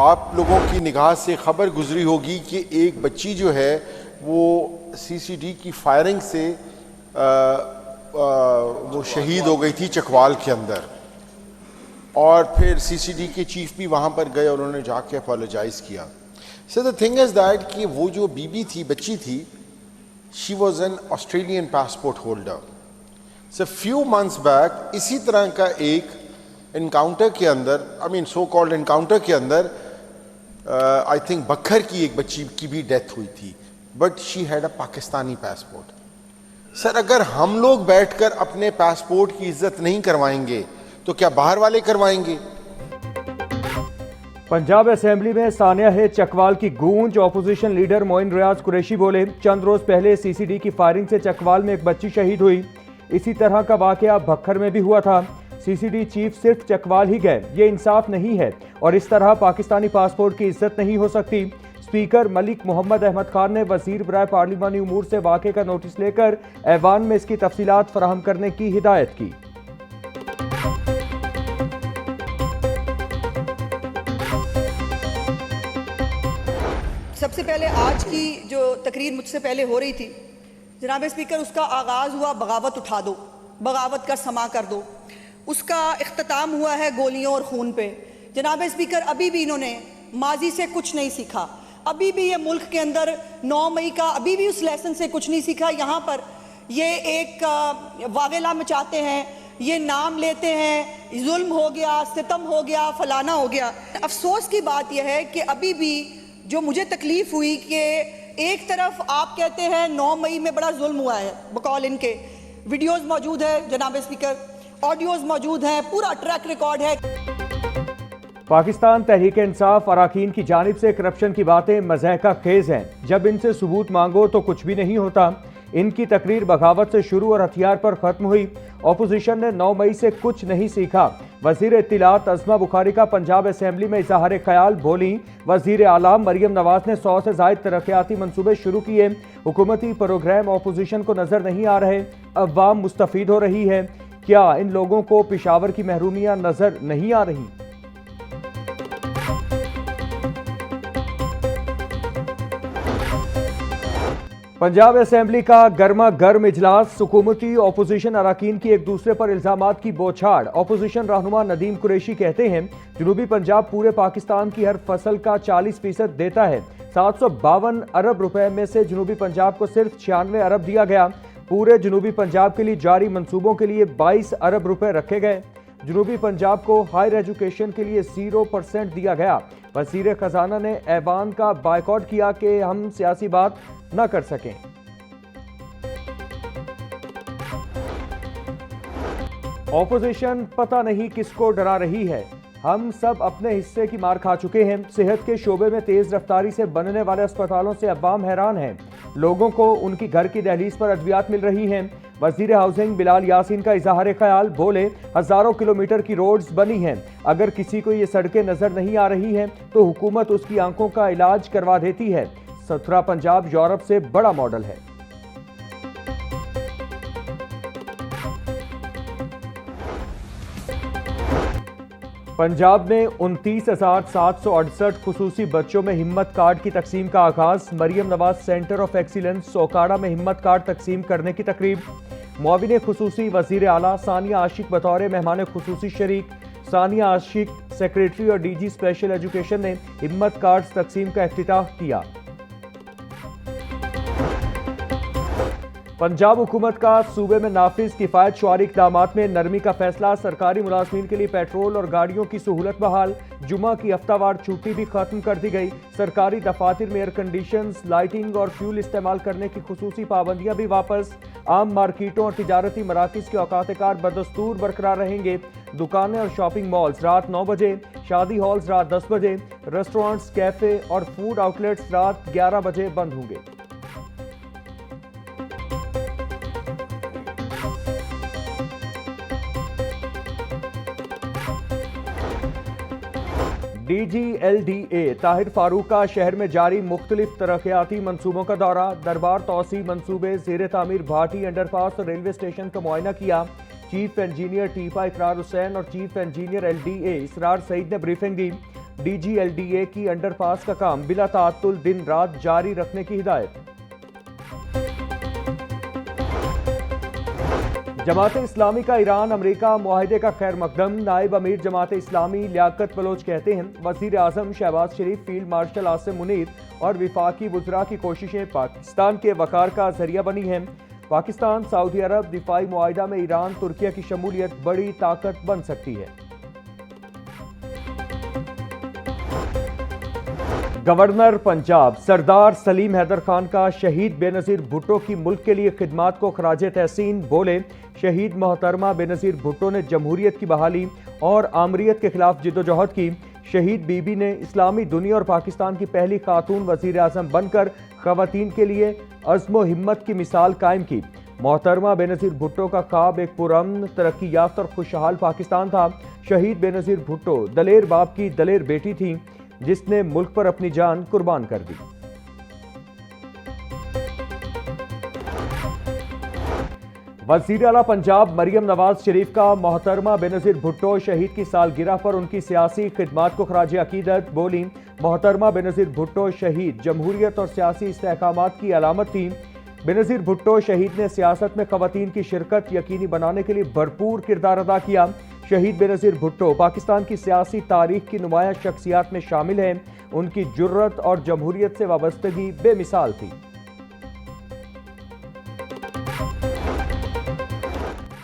आप लोगों की निगाह से खबर गुजरी होगी कि एक बच्ची जो है वो सीसीडी की फायरिंग से वो शहीद हो गई थी चकवाल के अंदर, और फिर सीसीडी के चीफ भी वहाँ पर गए और उन्होंने जाके अपोलोजाइज किया। So the thing is that कि वो जो बीबी थी, बच्ची थी, she was an Australian passport holder. So few months back इसी तरह का एक इनकाउंटर के अंदर, I mean so called encounter के अंदर, आई थिंक बखर की एक बच्ची की भी डेथ हुई थी, but she had a Pakistani passport. Sir, अगर हम लोग बैठकर अपने पासपोर्ट की इज्जत नहीं करवाएंगे तो क्या बाहर वाले करवाएंगे? पंजाब असेंबली में सानिया है चकवाल की गूंज। ऑपोजिशन लीडर मोइन रियाज कुरैशी बोले, चंद रोज पहले सीसीडी की फायरिंग से चकवाल में एक बच्ची शहीद हुई। इसी तरह का वाकया भक्खर में भी हुआ था। सीसीडी चीफ सिर्फ चकवाल ही गए, ये इंसाफ नहीं है और इस तरह पाकिस्तानी पासपोर्ट की इज्जत नहीं हो सकती। स्पीकर मलिक मोहम्मद अहमद खान ने वजीर बराए पार्लिमानी उमूर से वाक़े का नोटिस लेकर ऐवान में इसकी तफसीलात फराहम करने की हिदायत की। सबसे पहले आज की जो तकरीर मुझसे पहले हो रही थी, जनाब स्पीकर, उसका आगाज़ हुआ बगावत उठा दो, बगावत का समा कर दो। उसका इख्तिताम हुआ है गोलियों और खून पे। जनाब स्पीकर, अभी भी इन्होंने माजी से कुछ नहीं सीखा। अभी भी ये मुल्क के अंदर 9 मई का अभी भी उस लेसन से कुछ नहीं सीखा। यहाँ पर ये एक वावेला मचाते हैं, ये नाम लेते हैं, जुल्म हो गया, सितम हो गया, फलाना हो गया। अफसोस की बात यह है कि अभी भी जो मुझे तकलीफ हुई कि एक तरफ आप कहते हैं 9 मई में बड़ा जुल्म हुआ है, बकौल इनके वीडियोस मौजूद है जनाब स्पीकर, ऑडियोज मौजूद है, पूरा ट्रैक रिकॉर्ड है। पाकिस्तान तहरीक इंसाफ अराकीन की जानिब से करप्शन की बातें मज़हका खेज हैं। जब इनसे सबूत मांगो तो कुछ भी नहीं होता। इनकी तकरीर बगावत से शुरू और हथियार पर खत्म हुई। ऑपोजिशन ने 9 मई से कुछ नहीं सीखा। वजीर इत्तिलात अज़मा बुखारी का पंजाब असेंबली में इज़हार ख्याल बोली, वजीर आला मरियम नवाज ने 100 से ज़ायद तरक्याती मनसूबे शुरू किए। हुकूमती प्रोग्राम ऑपोजिशन को नजर नहीं आ रहे, अवाम मुस्तफीद हो रही है। क्या इन लोगों को पिशावर की महरूमियां नजर नहीं आ रही? पंजाब असेंबली का गर्मा गर्म इजलास। हुकूमती ऑपोजिशन अराकीन की एक दूसरे पर इल्जामात की बौछार। ऑपोजिशन रहनुमा नदीम कुरैशी कहते हैं, जनूबी पंजाब पूरे पाकिस्तान की हर फसल का 40% देता है। 752 अरब रुपए में से जनूबी पंजाब को सिर्फ 96 अरब दिया गया। पूरे जनूबी पंजाब के लिए जारी मंसूबों के लिए 22 अरब रुपए रखे गए। जनूबी पंजाब को हायर एजुकेशन के लिए 0% दिया गया। वजीर खजाना ने ऐवान का बायकॉट किया कि हम सियासी बात न कर सकें। ऑपोजिशन पता नहीं किसको डरा रही है। हम सब अपने हिस्से की मार खा चुके हैं। सेहत के शोबे में तेज रफ्तारी से बनने वाले अस्पतालों से अवाम हैरान है। लोगों को उनकी घर की दहलीज पर अद्वियात मिल रही हैं। वजीर हाउसिंग बिलाल यासीन का इजहार ख्याल बोले, हजारों किलोमीटर की रोड्स बनी हैं। अगर किसी को ये सड़कें नजर नहीं आ रही हैं तो हुकूमत उसकी आंखों का इलाज करवा देती है। सथुरा पंजाब यूरोप से बड़ा मॉडल है। पंजाब में 29,768 खुसूसी बच्चों में हिम्मत कार्ड की तकसीम का आगाज। Maryam Nawaz centre of excellence सोकाड़ा में हिम्मत कार्ड तकसीम करने की तकरीब। मुआविन खुसूसी वजीर आला सानिया आशिक बतौर मेहमान खुसूसी शरीक। सानिया आशिक सेक्रेटरी और डीजी स्पेशल एजुकेशन ने हिम्मत कार्ड तकसीम का इफ्तिताह किया। पंजाब हुकूमत का सूबे में नाफिज किफायत शुमारी इक़दामात में नरमी का फैसला। सरकारी मुलाजमीन के लिए पेट्रोल और गाड़ियों की सहूलत बहाल। जुमा की हफ्तावार छुट्टी भी खत्म कर दी गई। सरकारी दफातर में एयर कंडीशंस, लाइटिंग और फ्यूल इस्तेमाल करने की खुसूसी पाबंदियां भी वापस। आम मार्केटों और तिजारती मराकिज के औकात-ए-कार बदस्तूर बरकरार रहेंगे। दुकानें और शॉपिंग मॉल्स रात 9 बजे, शादी हॉल्स रात 10 बजे, रेस्टोरेंट्स, कैफे और फूड आउटलेट्स रात 11 बजे बंद होंगे। DGLDA ताहिर फारूक का शहर में जारी मुख्तलिफ तरक्याती मनसूबों का दौरा। दरबार तौसी मनसूबे, ज़ेर तामीर भाटी अंडरपास और रेलवे स्टेशन का मुआयना किया। चीफ इंजीनियर टीपा इकरार हुसैन और चीफ इंजीनियर LDA इसरार सईद ने ब्रीफिंग दी। DGLDA की अंडरपास का काम बिला ताअत्तुल दिन रात जारी रखने की हिदायत। जमात इस्लामी का ईरान अमेरिका मुआहिदे का खैर मकदम। नायब अमीर जमात इस्लामी लियाकत बलोच कहते हैं वजीर आजम शहबाज शरीफ, फील्ड मार्शल आसिम मुनीर और विफाकी वज़रा की कोशिशें पाकिस्तान के वकार का जरिया बनी हैं। पाकिस्तान सऊदी अरब दिफाई मुआहिदा में ईरान तुर्किया की शमूलियत बड़ी ताकत बन सकती है। गवर्नर पंजाब सरदार सलीम हैदर खान का शहीद बेनज़ीर भुट्टो की मुल्क के लिए खिदमात को खराज तहसीन। बोले शहीद मोहतरमा बेनज़ीर भुट्टो ने जमहूरियत की बहाली और आमरीत के खिलाफ जिद्दोजहद की। शहीद बीबी ने इस्लामी दुनिया और पाकिस्तान की पहली खातून वज़ीर आज़म बनकर ख़वातीन के लिए अज़्म हिम्मत की मिसाल कायम की। मोहतरमा बेनज़ीर भुट्टो का ख्वाब एक पुरअमन, तरक्की याफ्ता और खुशहाल पाकिस्तान था। शहीद बेनज़ीर भुट्टो दलेर बाप की दलेर बेटी थी जिसने मुल्क पर अपनी जान कुर्बान कर दी। वज़ीर आला पंजाब मरियम नवाज शरीफ का मोहतरमा बेनज़ीर भुट्टो शहीद की सालगिरह पर उनकी सियासी खिदमात को खराज अकीदत। बोली मोहतरमा बेनज़ीर भुट्टो शहीद जमहूरियत और सियासी इस्तेहकामात की अलामत थी। बेनज़ीर भुट्टो शहीद ने सियासत में ख़वातीन की शिरकत यकीनी बनाने के लिए भरपूर किरदार अदा किया। शहीद बेनज़ीर भुट्टो पाकिस्तान की सियासी तारीख की नुमाया शख्सियात में शामिल हैं। उनकी जुर्रत और जमहूरियत से वाबस्तगी बेमिसाल थी।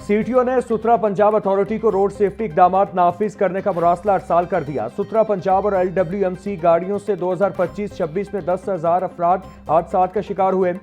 सीटीओ ने सुथरा पंजाब अथॉरिटी को रोड सेफ्टी इकदामात नाफिज करने का मुरासला अरसाल कर दिया। सुथरा पंजाब और LWMC गाड़ियों से 2025-26 में 10,000 अफराद हादसात का शिकार हुए।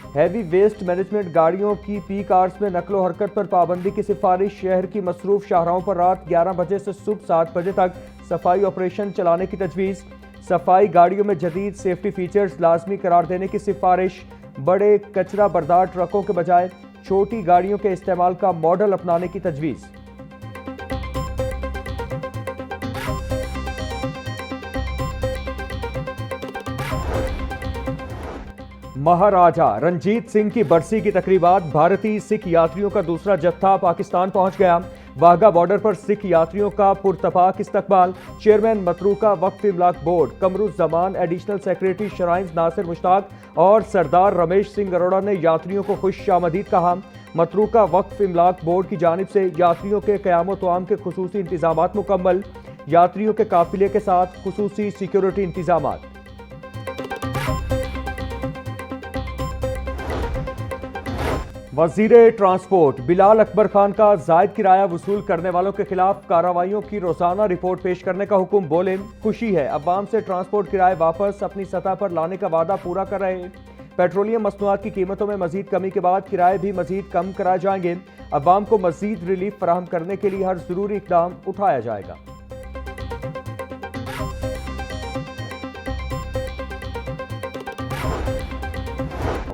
हैवी वेस्ट मैनेजमेंट गाड़ियों की पीक आवर्स में नकलो हरकत पर पाबंदी की सिफारिश। शहर की मसरूफ शाहराहों पर रात 11 बजे से सुबह 7 बजे तक सफाई ऑपरेशन चलाने की तजवीज़। सफाई गाड़ियों में जदीद सेफ्टी फीचर्स लाजमी करार देने की सिफारिश। बड़े कचरा बरदार ट्रकों के बजाय छोटी गाड़ियों के इस्तेमाल का मॉडल अपनाने की तजवीज़। महाराजा रंजीत सिंह की बरसी की तकरीबात। भारतीय सिख यात्रियों का दूसरा जत्था पाकिस्तान पहुंच गया। वाघा बॉर्डर पर सिख यात्रियों का पुरतपाक इस्तकबाल। Chairman Matruka Waqf Imlak board Qamaruzzaman, additional secretary shrines Nasir Mushtaq और सरदार रमेश सिंह अरोड़ा ने यात्रियों को खुश आमदीद कहा। मतरूका वक्फ इमलाक बोर्ड की जानिब से यात्रियों के क़याम तवाम के खुसूसी इंतजामात मुकम्मल। यात्रियों के काफिले के साथ खुसूसी सिक्योरिटी इंतजामात। वज़ीर ट्रांसपोर्ट बिलाल अकबर खान का जायद किराया वसूल करने वालों के खिलाफ कार्रवाइयों की रोजाना रिपोर्ट पेश करने का हुक्म। बोले खुशी है अवाम से ट्रांसपोर्ट किराए वापस अपनी सतह पर लाने का वादा पूरा कर रहे हैं। पेट्रोलियम मसनूआत की कीमतों में मजीद कमी के बाद किराए भी मजीद कम कराए जाएंगे। अवाम को मजीद रिलीफ फराहम करने के लिए हर जरूरी इकदाम उठाया जाएगा।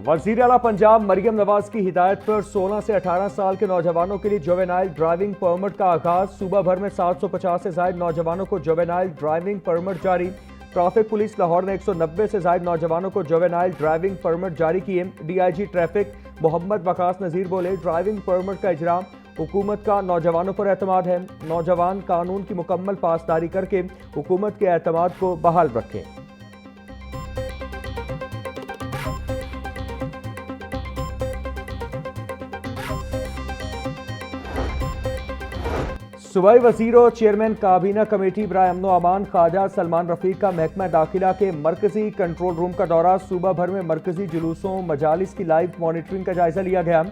वज़ीर आला पंजाब मरियम नवाज की हिदायत पर 16 से 18 साल के नौजवानों के लिए जुवेनाइल ड्राइविंग परमिट का आगाज। सूबा भर में 750 से ज्यादा नौजवानों को जुवेनाइल ड्राइविंग परमिट जारी। ट्रैफिक पुलिस लाहौर ने 190 से ज्यादा नौजवानों को जुवेनाइल ड्राइविंग परमिट जारी किए। DIG ट्रैफिक मोहम्मद वकास नज़ीर बोले ड्राइविंग परमिट का इजरा हुकूमत का नौजवानों पर एतमाद है। नौजवान कानून की मुकम्मल पासदारी करके हुकूमत के एतमाद को बहाल रखें। सूबाई वज़ीर और चेयरमैन काबीना कमेटी बराए अमन व अमान ख्वाजा सलमान रफीक का महकमा दाखिला के मरकजी कंट्रोल रूम का दौरा। सूबा भर में मरकजी जुलूसों मजालिस की लाइव मॉनिटरिंग का जायजा लिया गया।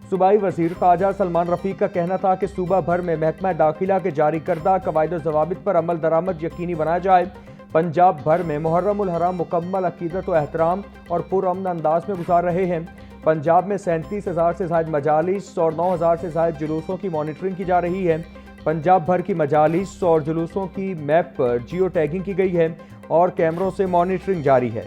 सूबाई वज़ीर ख्वाजा सलमान रफीक का कहना था कि सूबा भर में महकमा दाखिला के जारी करदा कवायद ज़वाबित पर अमल दरामद यकीनी बनाया जाए। पंजाब भर में मुहर्रम उल हराम मुकम्मल अकीदत व एहतराम और पुरअमन अंदाज में गुजार रहे हैं। पंजाब में 37,000 से ज्यादा मजालिस और 9,000 से ज्यादा जुलूसों की मॉनिटरिंग की जा रही है। पंजाब भर की मजालिस और जुलूसों की मैप पर जियो टैगिंग की गई है और कैमरों से मॉनिटरिंग जारी है।